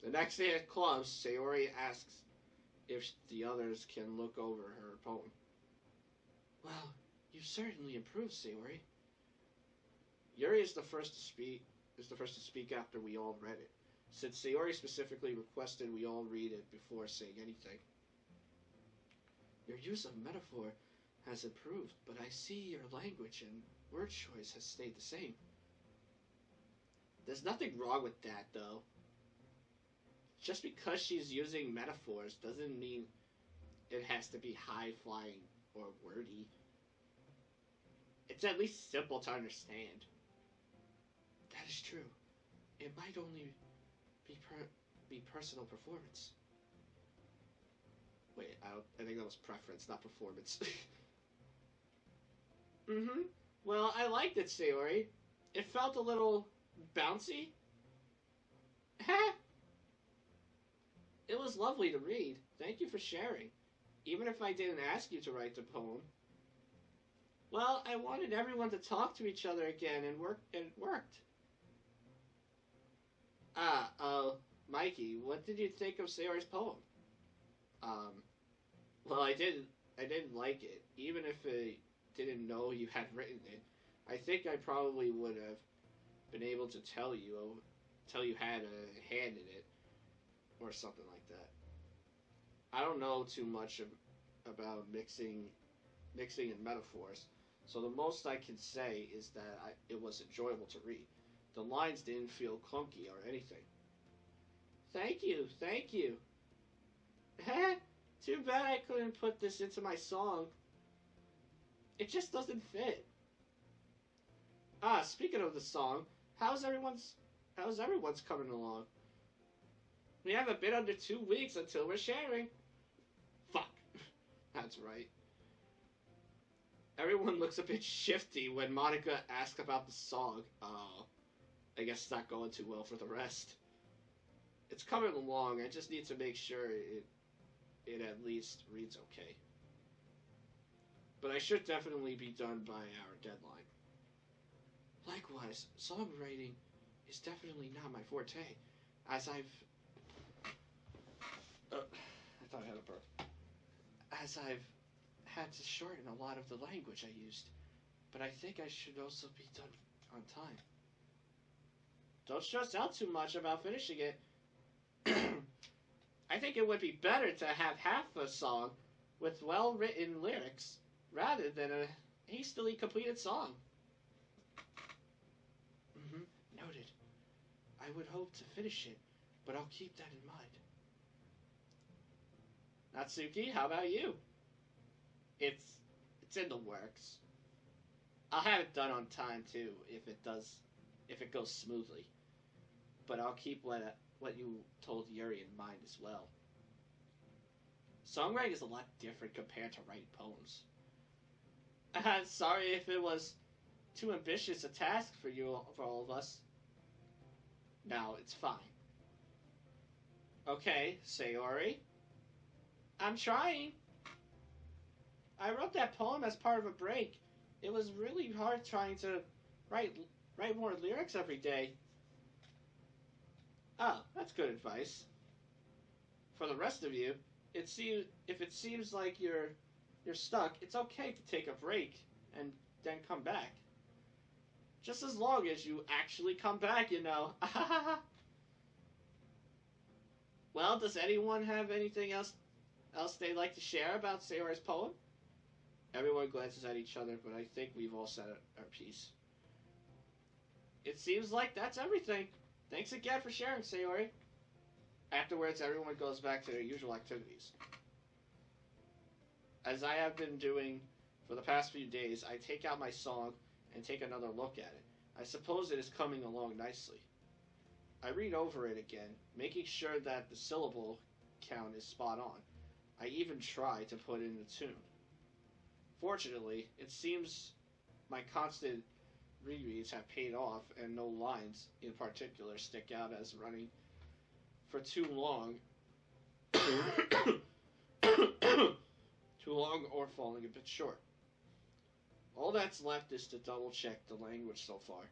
The next day at clubs, Sayori asks if the others can look over her poem. Well, you certainly improved, Sayori. Yuri is the first to speak. After we all read it, since Sayori specifically requested we all read it before saying anything. Your use of metaphor has improved, but I see your language and word choice has stayed the same. There's nothing wrong with that, though. Just because she's using metaphors doesn't mean it has to be high-flying or wordy. It's at least simple to understand. That is true. It might only be personal performance. Wait, I think that was preference, not performance. Mm-hmm. Well, I liked it, Sayori. It felt a little bouncy. It was lovely to read. Thank you for sharing. Even if I didn't ask you to write the poem. Well, I wanted everyone to talk to each other again, and it worked. Mikey, what did you think of Sayori's poem? Well, I didn't like it, even if I didn't know you had written it. I think I probably would have been able to tell you had a hand in it, or something like that. I don't know too much about mixing and metaphors, so the most I can say is that it was enjoyable to read. The lines didn't feel clunky or anything. Thank you. Too bad I couldn't put this into my song. It just doesn't fit. Speaking of the song, how's everyone's coming along? We have a bit under 2 weeks until we're sharing. Fuck. That's right. Everyone looks a bit shifty when MONIKA asks about the song. Oh, I guess it's not going too well for the rest. It's coming along. I just need to make sure it at least reads okay. But I should definitely be done by our deadline. Likewise, songwriting is definitely not my forte, as I thought I had a burp. As I've had to shorten a lot of the language I used, but I think I should also be done on time. Don't stress out too much about finishing it. I think it would be better to have half a song with well-written lyrics rather than a hastily completed song. Noted. I would hope to finish it, but I'll keep that in mind. Natsuki, how about you? It's in the works. I'll have it done on time too, if it goes smoothly. But I'll keep what you told Yuri in mind as well. Songwriting is a lot different compared to writing poems. Sorry if it was too ambitious a task for all of us. No, it's fine. Okay, Sayori. I'm trying. I wrote that poem as part of a break. It was really hard trying to write more lyrics every day. Oh, that's good advice. For the rest of you, if it seems like you're stuck, it's okay to take a break and then come back. Just as long as you actually come back, you know. Well, does anyone have anything else they'd like to share about Sayori's poem? Everyone glances at each other, but I think we've all said our piece. It seems like that's everything. Thanks again for sharing, Sayori. Afterwards, everyone goes back to their usual activities. As I have been doing for the past few days, I take out my song and take another look at it. I suppose it is coming along nicely. I read over it again, making sure that the syllable count is spot on. I even try to put in the tune. Fortunately, it seems my constant rereads have paid off, and no lines in particular stick out as running for too long or falling a bit short. All that's left is to double check the language so far,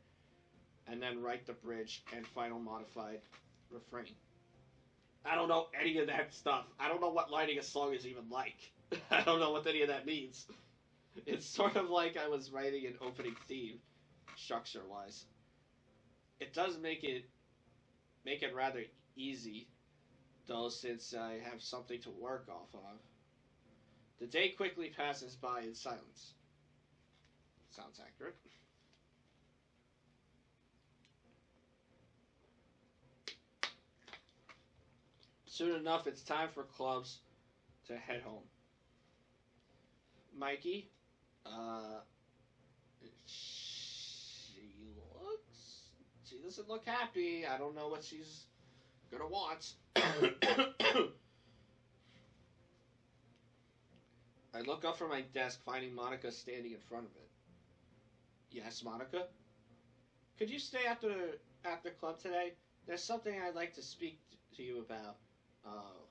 and then write the bridge and final modified refrain. I don't know any of that stuff. I don't know what writing a song is even like. I don't know what any of that means. It's sort of like I was writing an opening theme, structure-wise. It does make it rather easy, though, since I have something to work off of. The day quickly passes by in silence. Sounds accurate. Soon enough, it's time for clubs to head home. Mikey, uh, she doesn't look happy. I don't know what she's gonna want. I look up from my desk, finding Monika standing in front of it. Yes, Monika? Could you stay after club today? There's something I'd like to speak to you about. Oh.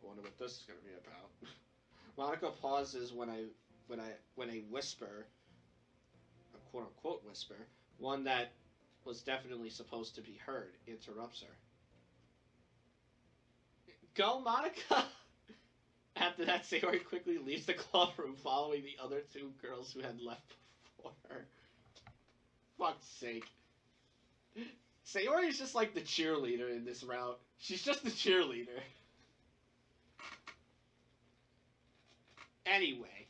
I wonder what this is gonna be about. Monika pauses when I whisper, a quote unquote whisper, one that was definitely supposed to be heard, interrupts her. Go, Monika! After that, Sayori quickly leaves the club room, following the other two girls who had left before her. Fuck's sake. Sayori is just like the cheerleader in this route. She's just the cheerleader. Anyway,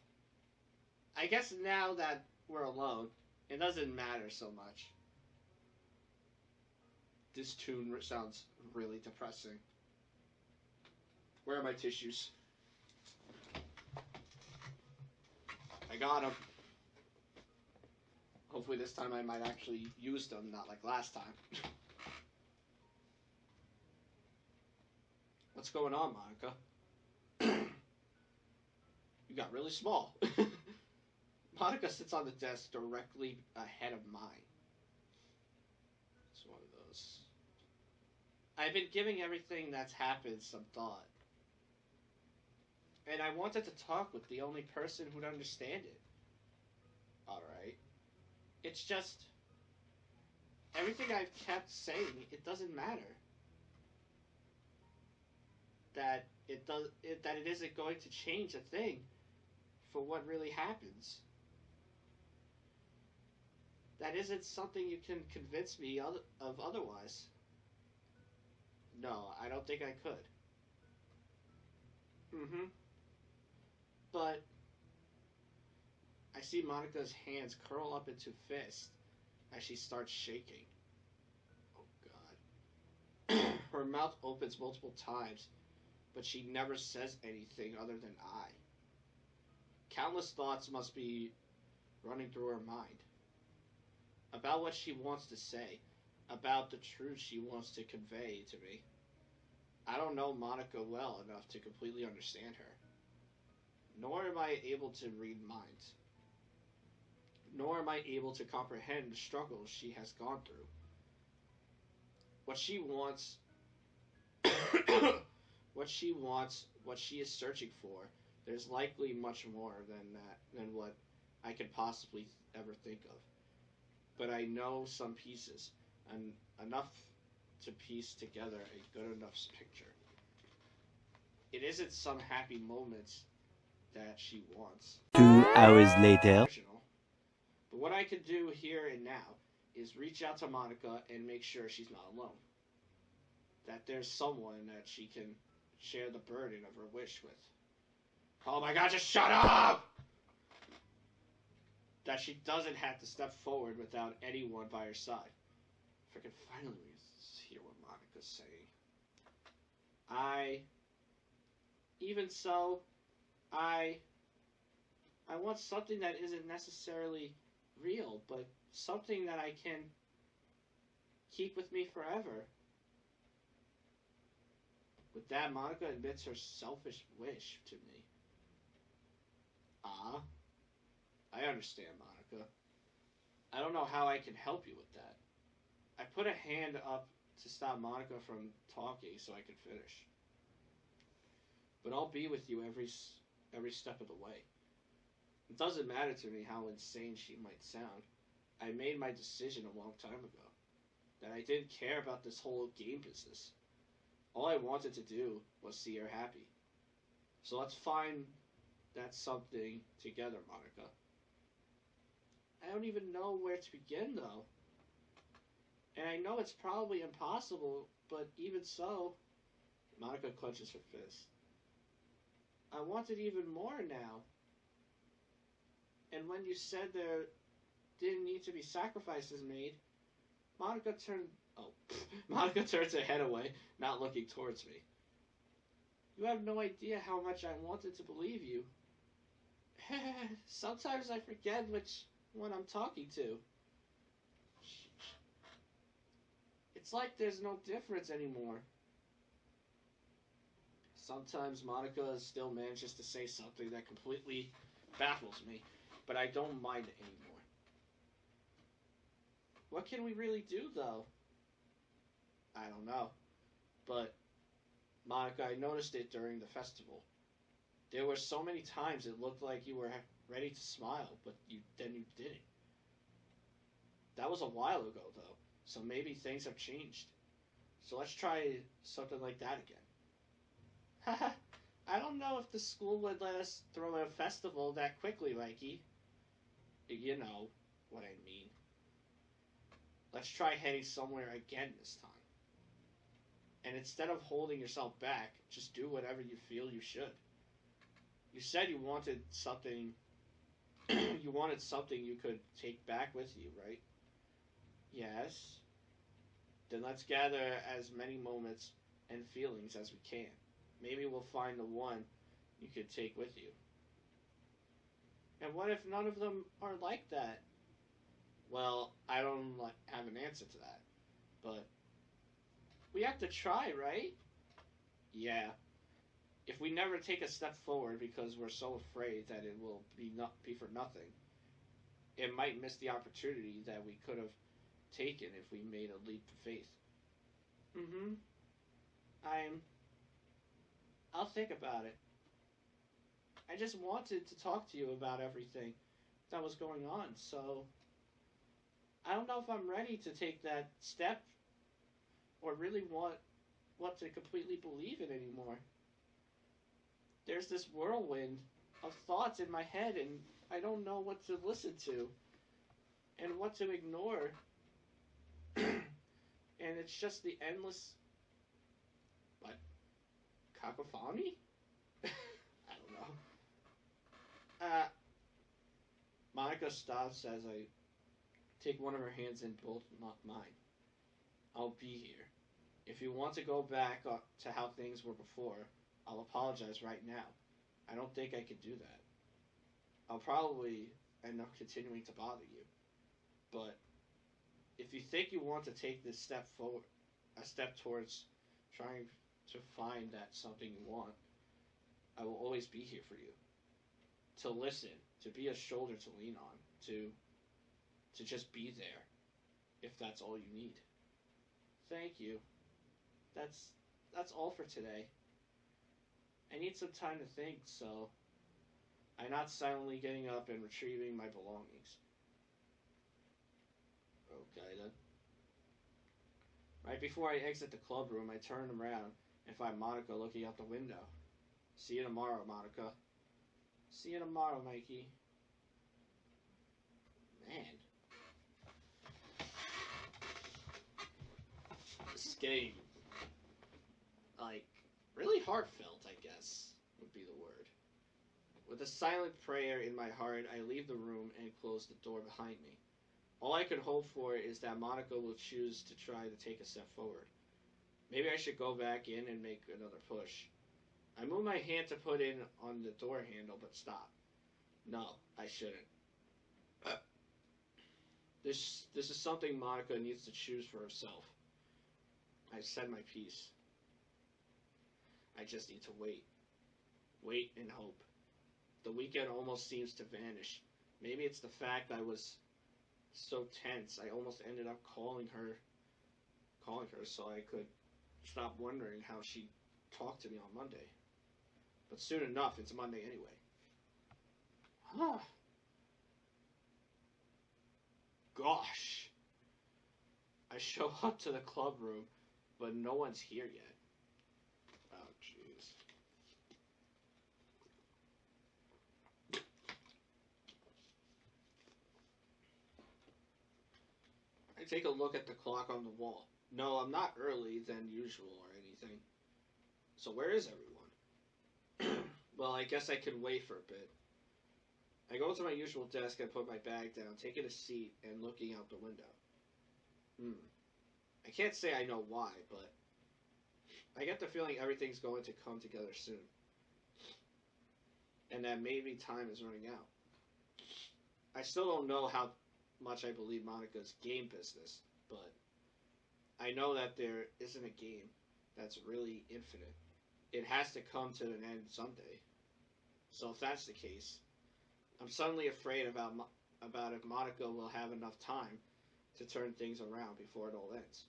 I guess now that we're alone, it doesn't matter so much. This tune sounds really depressing. Where are my tissues? I got them. Hopefully this time I might actually use them, not like last time. What's going on, Monika? You got really small. Monika sits on the desk directly ahead of mine. It's one of those. I've been giving everything that's happened some thought. And I wanted to talk with the only person who'd understand it. Alright. It's just, everything I've kept saying, it doesn't matter. That it isn't going to change a thing for what really happens. That isn't something you can convince me of otherwise. No, I don't think I could. Mm-hmm. But I see Monika's hands curl up into fists as she starts shaking. Oh, God. Her mouth opens multiple times, but she never says anything other than I. Countless thoughts must be running through her mind. About what she wants to say. About the truth she wants to convey to me. I don't know Monika well enough to completely understand her. Nor am I able to read minds. Nor am I able to comprehend the struggles she has gone through. What she wants, what she is searching for, there's likely much more than what I could possibly ever think of. But I know some pieces, and enough to piece together a good enough picture. It isn't some happy moments that she wants. 2 hours later. But what I can do here and now is reach out to Monika and make sure she's not alone. That there's someone that she can share the burden of her wish with. Oh my God, just shut up! That she doesn't have to step forward without anyone by her side. If I can finally hear what Monika's saying. Even so, I want something that isn't necessarily real, but something that I can keep with me forever. With that, Monika admits her selfish wish to me. I understand, Monika. I don't know how I can help you with that. I put a hand up to stop Monika from talking so I could finish. But I'll be with you every step of the way. It doesn't matter to me how insane she might sound. I made my decision a long time ago. That I I didn't care about this whole game business. All I wanted to do was see her happy. So let's find that something together, Monika. I don't even know where to begin, though. And I know it's probably impossible, but even so... Monika clenches her fist. I want it even more now. And when you said there didn't need to be sacrifices made, Monika Monika turns her head away, not looking towards me. You have no idea how much I wanted to believe you. Sometimes I forget which one I'm talking to. It's like there's no difference anymore. Sometimes Monika still manages to say something that completely baffles me, but I don't mind it anymore. What can we really do, though? I don't know. But, Monika, I noticed it during the festival. There were so many times it looked like you were ready to smile, but then you didn't. That was a while ago, though, so maybe things have changed. So let's try something like that again. Haha, I don't know if the school would let us throw a festival that quickly, Mikey. You know what I mean. Let's try heading somewhere again this time. And instead of holding yourself back, just do whatever you feel you should. You said you wanted something you could take back with you, right? Yes. Then let's gather as many moments and feelings as we can. Maybe we'll find the one you could take with you. And what if none of them are like that? Well, I don't have an answer to that. But we have to try, right? Yeah. If we never take a step forward because we're so afraid that it will be for nothing, it might miss the opportunity that we could have taken if we made a leap of faith. Mm-hmm. I'll think about it. I just wanted to talk to you about everything that was going on, so I don't know if I'm ready to take that step or really want to completely believe it anymore. There's this whirlwind of thoughts in my head, and I don't know what to listen to and what to ignore. And it's just the endless... What? Cacophony? I don't know. Monika stops as I take one of her hands in both mine. I'll be here. If you want to go back to how things were before, I'll apologize right now. I don't think I could do that. I'll probably end up continuing to bother you. But if you think you want to take this step forward, a step towards trying to find that something you want, I will always be here for you. To listen, to be a shoulder to lean on, to just be there, if that's all you need. Thank you. That's all for today. I need some time to think, so I'm not silently getting up and retrieving my belongings. Okay, then. Right before I exit the club room, I turn around and find Monika looking out the window. See you tomorrow, Monika. See you tomorrow, Mikey. Man. This is getting, really heartfelt, I guess, would be the word. With a silent prayer in my heart, I leave the room and close the door behind me. All I can hope for is that Monika will choose to try to take a step forward. Maybe I should go back in and make another push. I move my hand to put in on the door handle, but stop. No, I shouldn't. This is something Monika needs to choose for herself. I've said my piece. I just need to wait. Wait and hope. The weekend almost seems to vanish. Maybe it's the fact I was so tense I almost ended up calling her so I could stop wondering how she talked to me on Monday. But soon enough, it's Monday anyway. Gosh. I show up to the club room, but no one's here yet. Oh, jeez. I take a look at the clock on the wall. No, I'm not early than usual or anything. So where is everyone? Well, I guess I could wait for a bit. I go to my usual desk and put my bag down, taking a seat and looking out the window. I can't say I know why, but I get the feeling everything's going to come together soon. And that maybe time is running out. I still don't know how much I believe Monika's game business, but I know that there isn't a game that's really infinite. It has to come to an end someday. So if that's the case, I'm suddenly afraid about if Monika will have enough time to turn things around before it all ends.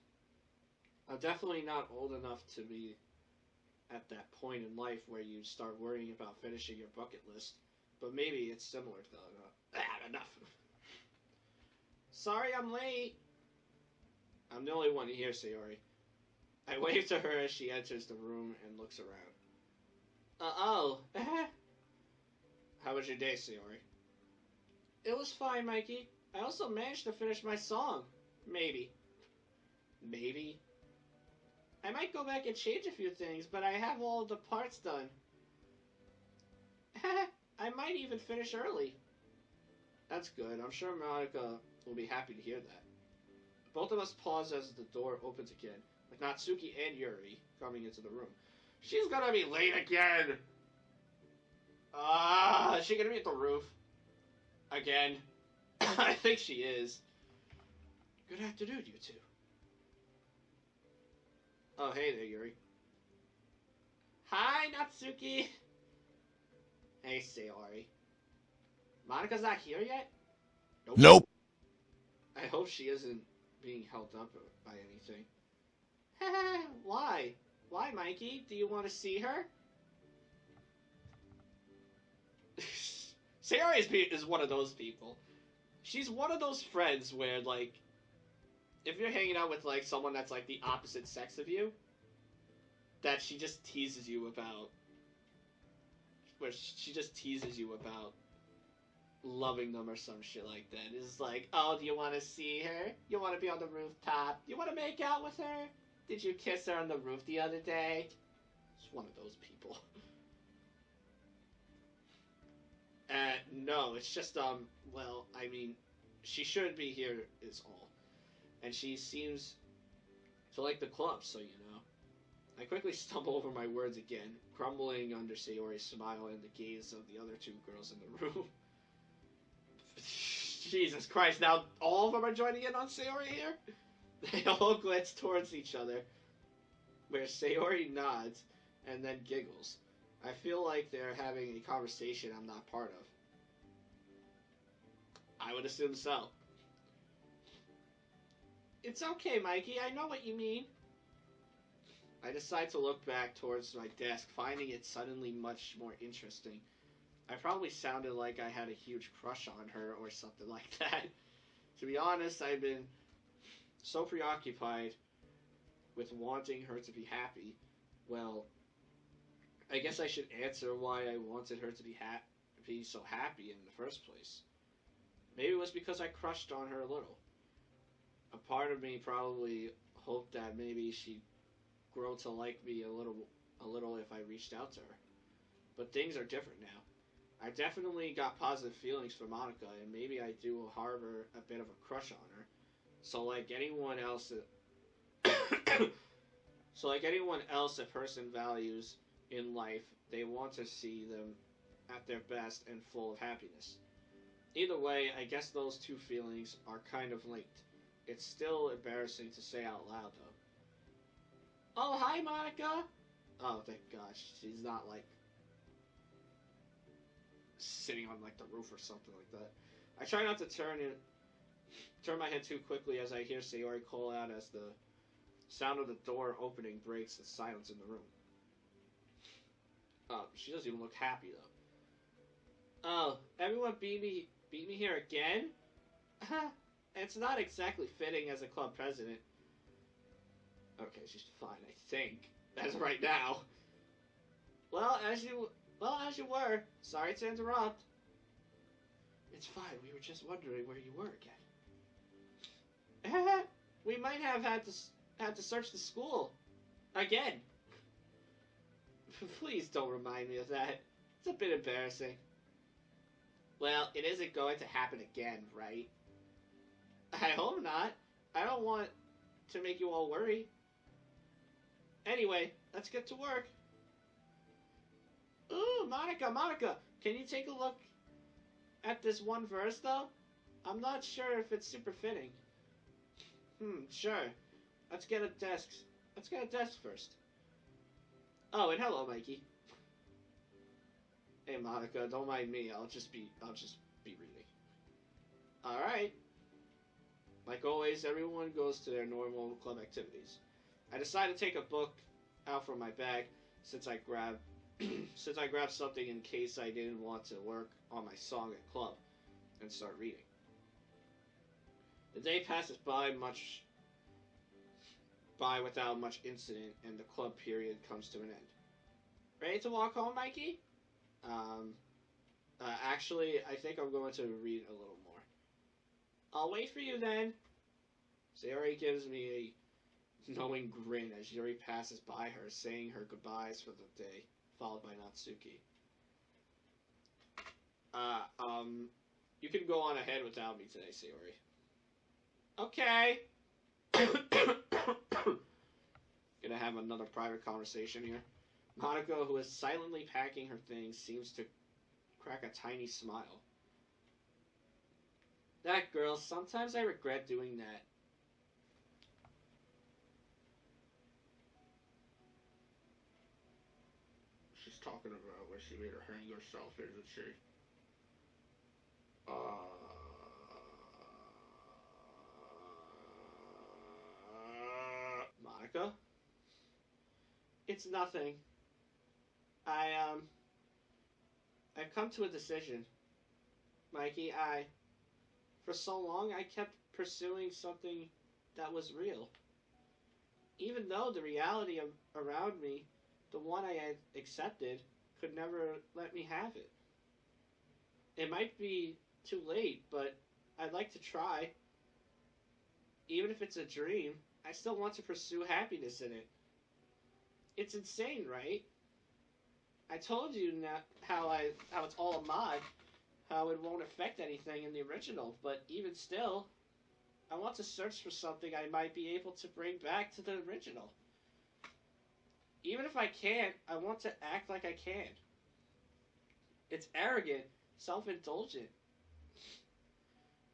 I'm definitely not old enough to be at that point in life where you start worrying about finishing your bucket list, but maybe it's similar though. Enough. Sorry I'm late. I'm the only one here, Sayori. I wave to her as she enters the room and looks around. How was your day, Sayori? It was fine, Mikey. I also managed to finish my song. Maybe. Maybe? I might go back and change a few things, but I have all the parts done. I might even finish early. That's good. I'm sure Monika will be happy to hear that. Both of us pause as the door opens again, with Natsuki and Yuri coming into the room. She's gonna be late again! Is she gonna be at the roof? Again? I think she is. Good afternoon, you two. Oh, hey there, Yuri. Hi, Natsuki! Hey, Sayori. Monika's not here yet? Nope. I hope she isn't being held up by anything. Why? Why, Mikey? Do you want to see her? Sayori is one of those people. She's one of those friends where, like, if you're hanging out with, like, someone that's, like, the opposite sex of you, that she just teases you about. Where she just teases you about loving them or some shit like that. It's like, oh, do you want to see her? You want to be on the rooftop? You want to make out with her? Did you kiss her on the roof the other day? It's one of those people. No, it's just, well, I mean, she should be here is all. And she seems to like the club, so you know. I quickly stumble over my words again, crumbling under Sayori's smile and the gaze of the other two girls in the room. Jesus Christ, now all of them are joining in on Sayori here? They all glance towards each other, where Sayori nods and then giggles. I feel like they're having a conversation I'm not part of. I would assume so. It's okay, Mikey, I know what you mean. I decide to look back towards my desk, finding it suddenly much more interesting. I probably sounded like I had a huge crush on her or something like that. To be honest, I've been so preoccupied with wanting her to be happy. Well, I guess I should answer why I wanted her to be so happy in the first place. Maybe it was because I crushed on her a little. A part of me probably hoped that maybe she'd grow to like me a little if I reached out to her. But things are different now. I definitely got positive feelings for Monika, and maybe I do harbor a bit of a crush on her. So like anyone else, a person values in life, they want to see them at their best and full of happiness. Either way, I guess those two feelings are kind of linked. It's still embarrassing to say out loud, though. Oh, hi, Monika! Oh, thank gosh. She's not, like, sitting on, like, the roof or something like that. I try not to turn my head too quickly as I hear Sayori call out as the sound of the door opening breaks the silence in the room. Oh, she doesn't even look happy, though. Oh, everyone beat me here again? It's not exactly fitting as a club president. Okay, she's fine, I think. As of right now. Well, as you were. Sorry to interrupt. It's fine. We were just wondering where you were again. We might have had to search the school again. Please don't remind me of that. It's a bit embarrassing. Well, it isn't going to happen again, right? I hope not. I don't want to make you all worry. Anyway, let's get to work. Ooh, Monika, can you take a look at this one verse, though? I'm not sure if it's super fitting. Sure. Let's get a desk. Let's get a desk first. Oh, and hello, Mikey. Hey, Monika, don't mind me. I'll just be reading. All right. Like always, everyone goes to their normal club activities. I decided to take a book out from my bag since I grabbed something in case I didn't want to work on my song at club and start reading. The day passes by without much incident, and the club period comes to an end. Ready to walk home, Mikey? Actually, I think I'm going to read a little more. I'll wait for you then. Sayori gives me a knowing grin as Yuri passes by her, saying her goodbyes for the day, followed by Natsuki. You can go on ahead without me today, Sayori. Okay. Gonna have another private conversation here. Monika, who is silently packing her things, seems to crack a tiny smile. That girl, sometimes I regret doing that. She's talking about where she made her hang herself, isn't she? Monika? It's nothing. I've come to a decision. Mikey, for so long, I kept pursuing something that was real. Even though the reality around me, the one I had accepted, could never let me have it. It might be too late, but I'd like to try. Even if it's a dream, I still want to pursue happiness in it. It's insane, right? I told you how it's all a mod, how it won't affect anything in the original, but even still, I want to search for something I might be able to bring back to the original. Even if I can't, I want to act like I can. It's arrogant, self-indulgent.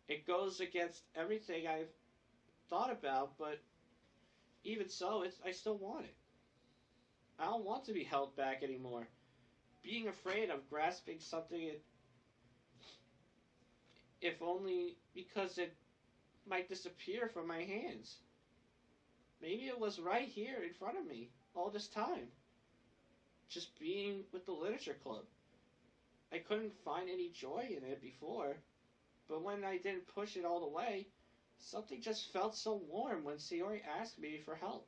It goes against everything I've thought about, but even so, I still want it. I don't want to be held back anymore. Being afraid of grasping something, if only because it might disappear from my hands. Maybe it was right here in front of me all this time. Just being with the literature club. I couldn't find any joy in it before, but when I didn't push it all the way, something just felt so warm when Sayori asked me for help.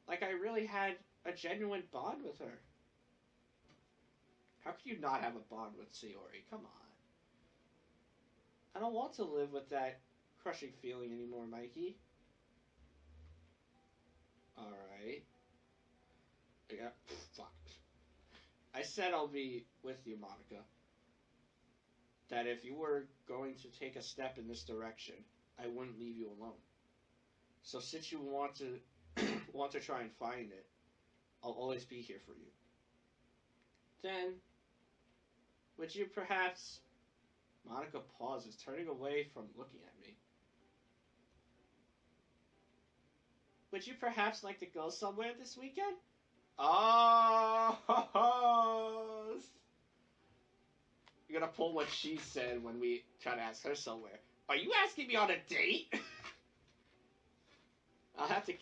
Like I really had a genuine bond with her. How could you not have a bond with Sayori? Come on. I don't want to live with that crushing feeling anymore, Mikey. Alright. Yeah, fuck. I said I'll be with you, Monika. That if you were going to take a step in this direction, I wouldn't leave you alone. So since you want to try and find it, I'll always be here for you. Then, would you perhaps... Monika pauses, turning away from looking at me. Would you perhaps like to go somewhere this weekend? Oh! You're gonna pull what she said when we try to ask her somewhere. Are you asking me on a date? I'll have to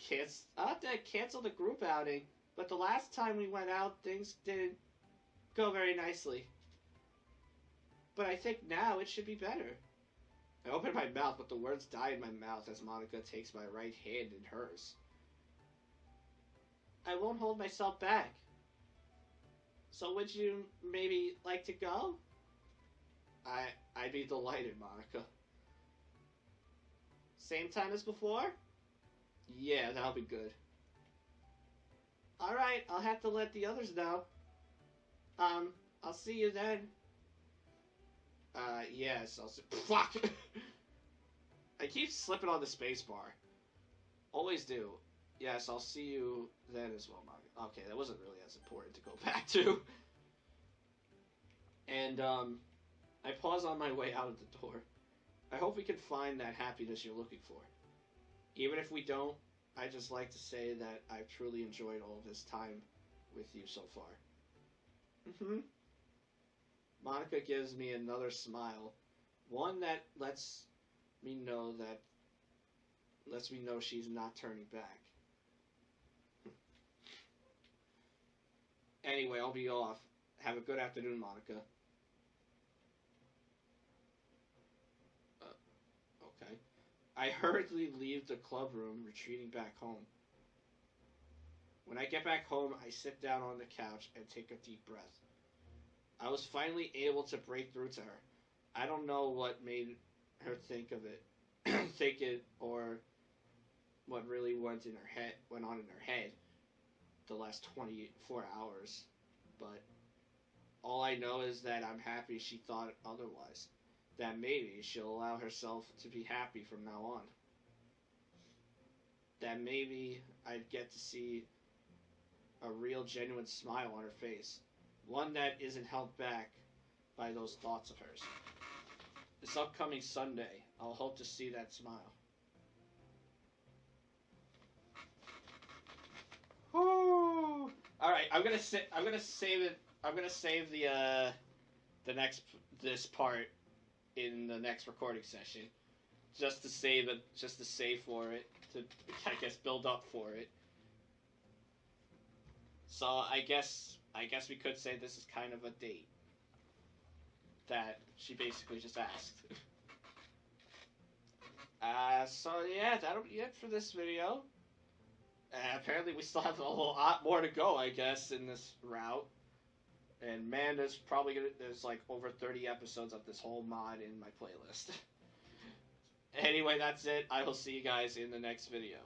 cancel the group outing. But the last time we went out, things didn't go very nicely. But I think now it should be better. I open my mouth, but the words die in my mouth as Monika takes my right hand in hers. I won't hold myself back. So would you maybe like to go? I'd be delighted, Monika. Same time as before? Yeah, that'll be good. Alright, I'll have to let the others know. I'll see you then. Yes, I'll see. Fuck! I keep slipping on the spacebar. Always do. Yes, I'll see you then as well, Monika. Okay, that wasn't really as important to go back to. And, I pause on my way out of the door. I hope we can find that happiness you're looking for. Even if we don't, I just like to say that I've truly enjoyed all this time with you so far. Mm-hmm. Monika gives me another smile. One that lets me know she's not turning back. Anyway, I'll be off. Have a good afternoon, Monika. Okay. I hurriedly leave the club room, retreating back home. When I get back home, I sit down on the couch and take a deep breath. I was finally able to break through to her. I don't know what made her think of it, think it, or what really went on in her head the last 24 hours. But all I know is that I'm happy she thought otherwise. That maybe she'll allow herself to be happy from now on. That maybe I'd get to see a real, genuine smile on her face. One that isn't held back by those thoughts of hers. This upcoming Sunday, I'll hope to see that smile. Woo! All right, I'm gonna save it. I'm gonna save this part in the next recording session, just to save for it, to, I guess, build up for it. So I guess we could say this is kind of a date that she basically just asked. So yeah, that'll be it for this video. Apparently we still have a whole lot more to go, I guess, in this route. And man, there's like over 30 episodes of this whole mod in my playlist. Anyway, that's it. I will see you guys in the next video.